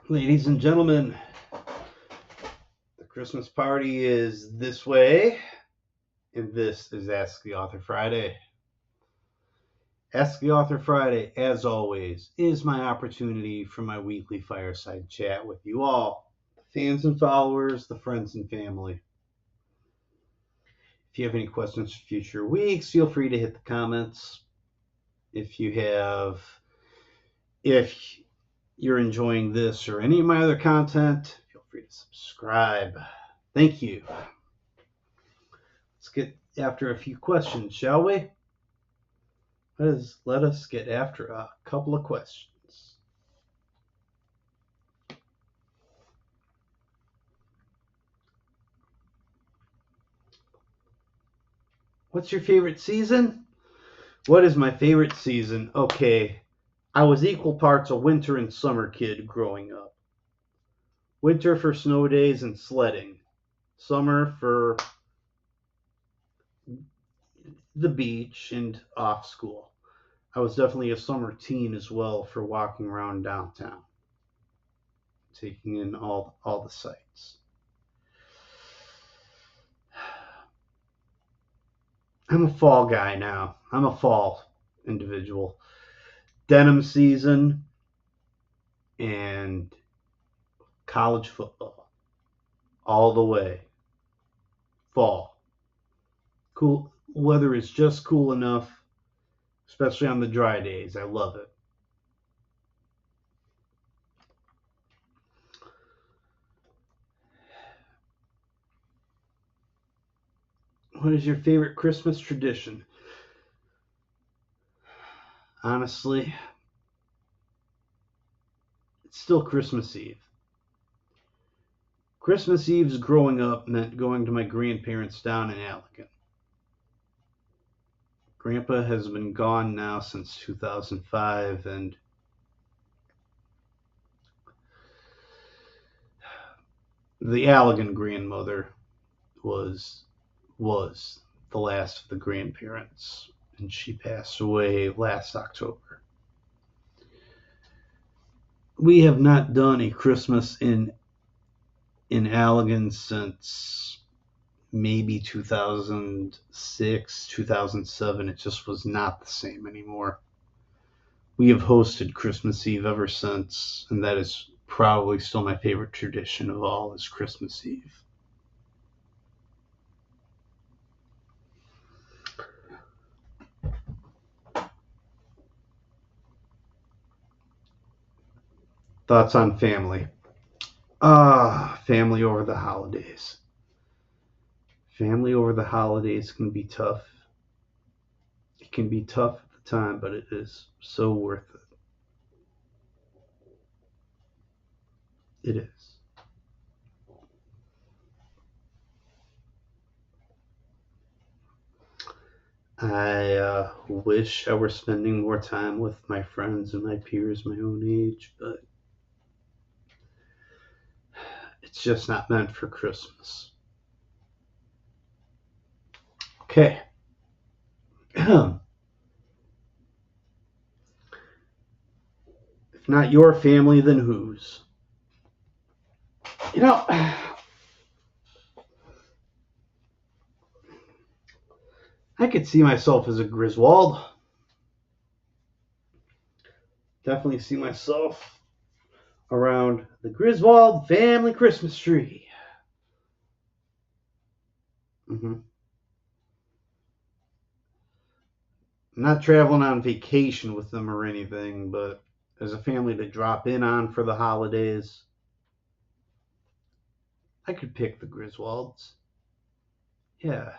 Ladies and gentlemen, the Christmas party is this way, and this is Ask the Author Friday. Ask the Author Friday, as always, is my opportunity for my weekly fireside chat with you all, the fans and followers, the friends and family. If you have any questions for future weeks, feel free to hit the comments. If you're enjoying this or any of my other content, feel free to subscribe. Thank you. Let's get after a few questions, shall we? Let us get after a couple of questions. What's your favorite season? What is my favorite season? Okay, I was equal parts a winter and summer kid growing up. Winter for snow days and sledding. Summer for the beach and off school. I was definitely a summer teen as well for walking around downtown, taking in all the sights. I'm a fall guy now. I'm a fall individual. Denim season and college football all the way. Fall. Cool weather is just cool enough, especially on the dry days. I love it. What is your favorite Christmas tradition? Honestly, it's still Christmas Eve. Christmas Eve's growing up meant going to my grandparents down in Allegan. Grandpa has been gone now since 2005, and the Allegan grandmother was the last of the grandparents, and she passed away last October. We have not done a Christmas in Allegan since maybe 2006, 2007. It just was not the same anymore. We have hosted Christmas Eve ever since, and that is probably still my favorite tradition of all is Christmas Eve. Thoughts on family? Family over the holidays. Family over the holidays can be tough. It can be tough at the time, but it is so worth it. It is. I wish I were spending more time with my friends and my peers my own age, but it's just not meant for Christmas. Okay. If not your family, then whose? You know, I could see myself as a Griswold. Definitely see myself around the Griswold family Christmas tree. I'm not traveling on vacation with them or anything, but as a family to drop in on for the holidays, I could pick the Griswolds. Yeah.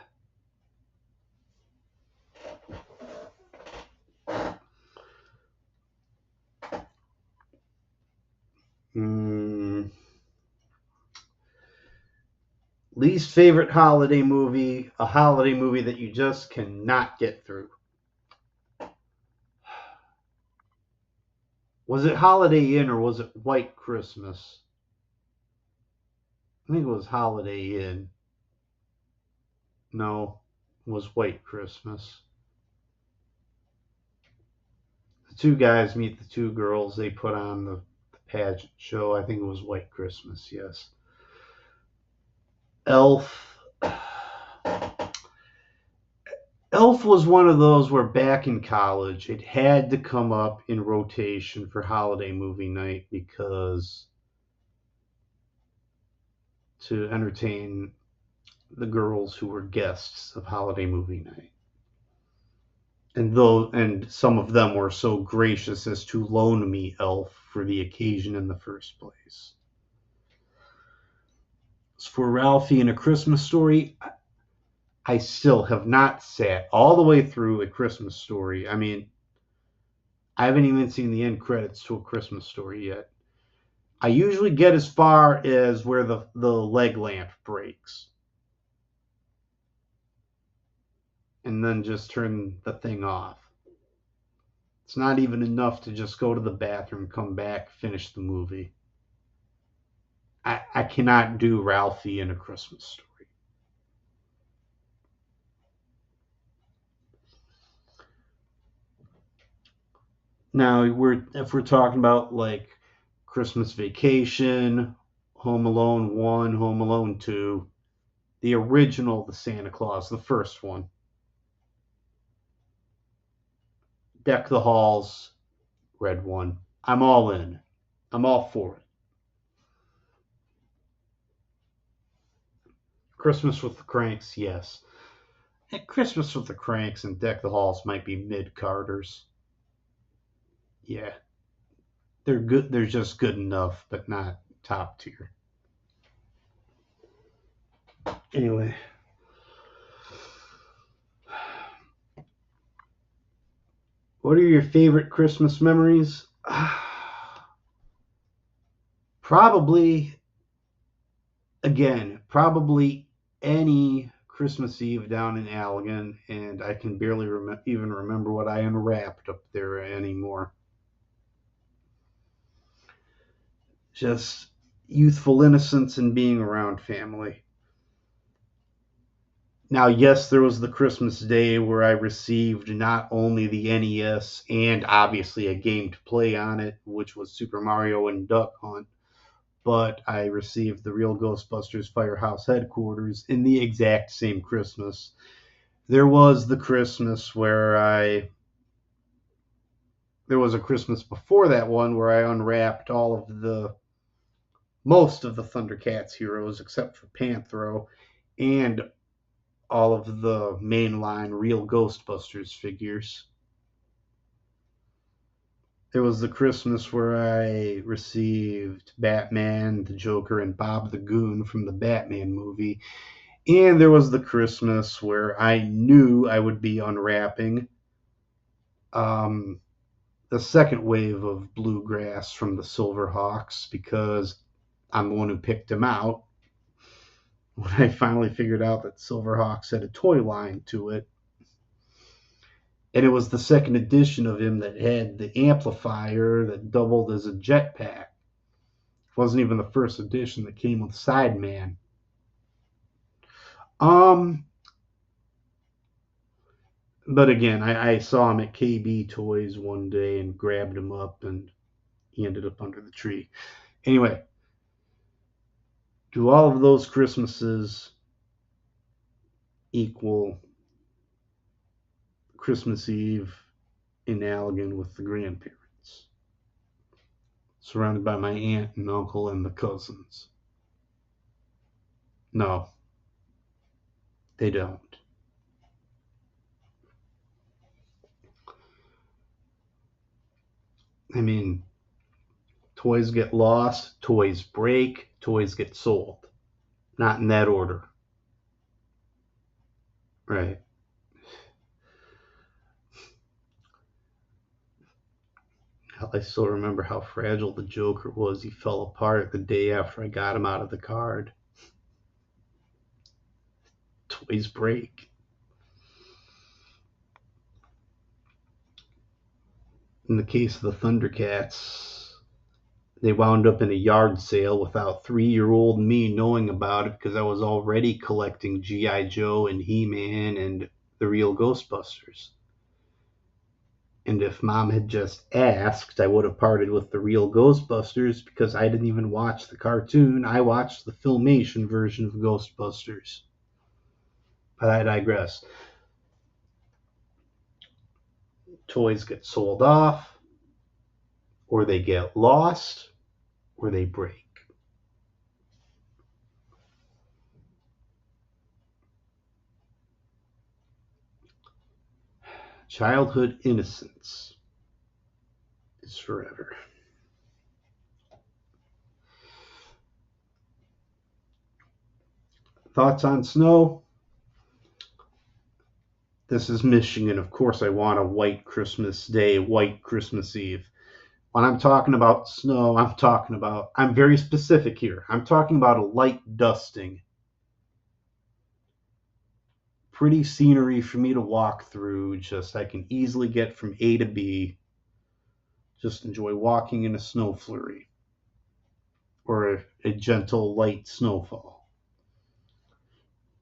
Least favorite holiday movie, a holiday movie that you just cannot get through. Was it Holiday Inn or was it White Christmas? I think it was Holiday Inn. No, it was White Christmas. The two guys meet the two girls. They put on the pageant show. I think it was White Christmas, yes. Elf. Elf was one of those where back in college it had to come up in rotation for holiday movie night because to entertain the girls who were guests of holiday movie night. And some of them were so gracious as to loan me Elf for the occasion in the first place. As for Ralphie and A Christmas Story, I still have not sat all the way through A Christmas Story. I mean, I haven't even seen the end credits to A Christmas Story yet. I usually get as far as where the leg lamp breaks. And then just turn the thing off. It's not even enough to just go to the bathroom, come back, finish the movie. I cannot do Ralphie in A Christmas Story. Now, if we're talking about like Christmas Vacation, Home Alone 1, Home Alone 2, the original, the Santa Claus, the first one, Deck the Halls, red one. I'm all in. I'm all for it. Christmas with the Cranks, yes. And Christmas with the Cranks and Deck the Halls might be mid-carders. Yeah. They're good. They're just good enough, but not top tier. Anyway. What are your favorite Christmas memories? Probably any Christmas Eve down in Allegan, and I can barely even remember what I unwrapped up there anymore. Just youthful innocence and being around family. Now, yes, there was the Christmas day where I received not only the NES and obviously a game to play on it, which was Super Mario and Duck Hunt, but I received the real Ghostbusters Firehouse headquarters in the exact same Christmas. There was the Christmas where there was a Christmas before that one where I unwrapped most of the Thundercats heroes except for Panthro and all of the mainline real Ghostbusters figures. There was the Christmas where I received Batman, the Joker, and Bob the Goon from the Batman movie. And there was the Christmas where I knew I would be unwrapping the second wave of Bluegrass from the Silverhawks because I'm the one who picked him out. When I finally figured out that Silverhawks had a toy line to it. And it was the second edition of him that had the amplifier that doubled as a jetpack. It wasn't even the first edition that came with Sideman. But again, I saw him at KB Toys one day and grabbed him up, and he ended up under the tree. Anyway, do all of those Christmases equal Christmas Eve in Allegan with the grandparents, surrounded by my aunt and uncle and the cousins? No, they don't. I mean, toys get lost, toys break, toys get sold. Not in that order. Right. I still remember how fragile the Joker was. He fell apart the day after I got him out of the card. Toys break. In the case of the Thundercats, they wound up in a yard sale without 3-year-old me knowing about it because I was already collecting G.I. Joe and He-Man and the real Ghostbusters. And if Mom had just asked, I would have parted with the real Ghostbusters because I didn't even watch the cartoon. I watched the Filmation version of Ghostbusters. But I digress. Toys get sold off, or they get lost, or they break. Childhood innocence is forever. Thoughts on snow? This is Michigan. Of course, I want a white Christmas Day, white Christmas Eve. When I'm talking about snow, I'm very specific here. I'm talking about a light dusting. Pretty scenery for me to walk through. Just I can easily get from A to B. Just enjoy walking in a snow flurry or a gentle light snowfall.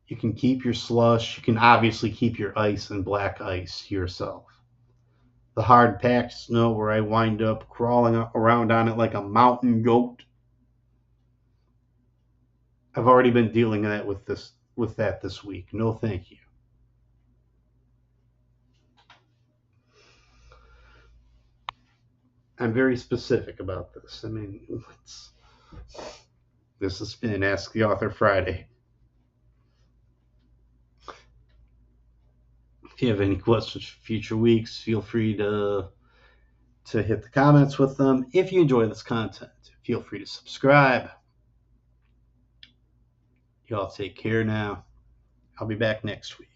You can keep your slush. You can obviously keep your ice and black ice to yourself. The hard packed snow where I wind up crawling around on it like a mountain goat. I've already been dealing with that this week. No, thank you. I'm very specific about this. I mean, this has been Ask the Author Friday. If you have any questions for future weeks, feel free to hit the comments with them. If you enjoy this content, feel free to subscribe. Y'all take care now. I'll be back next week.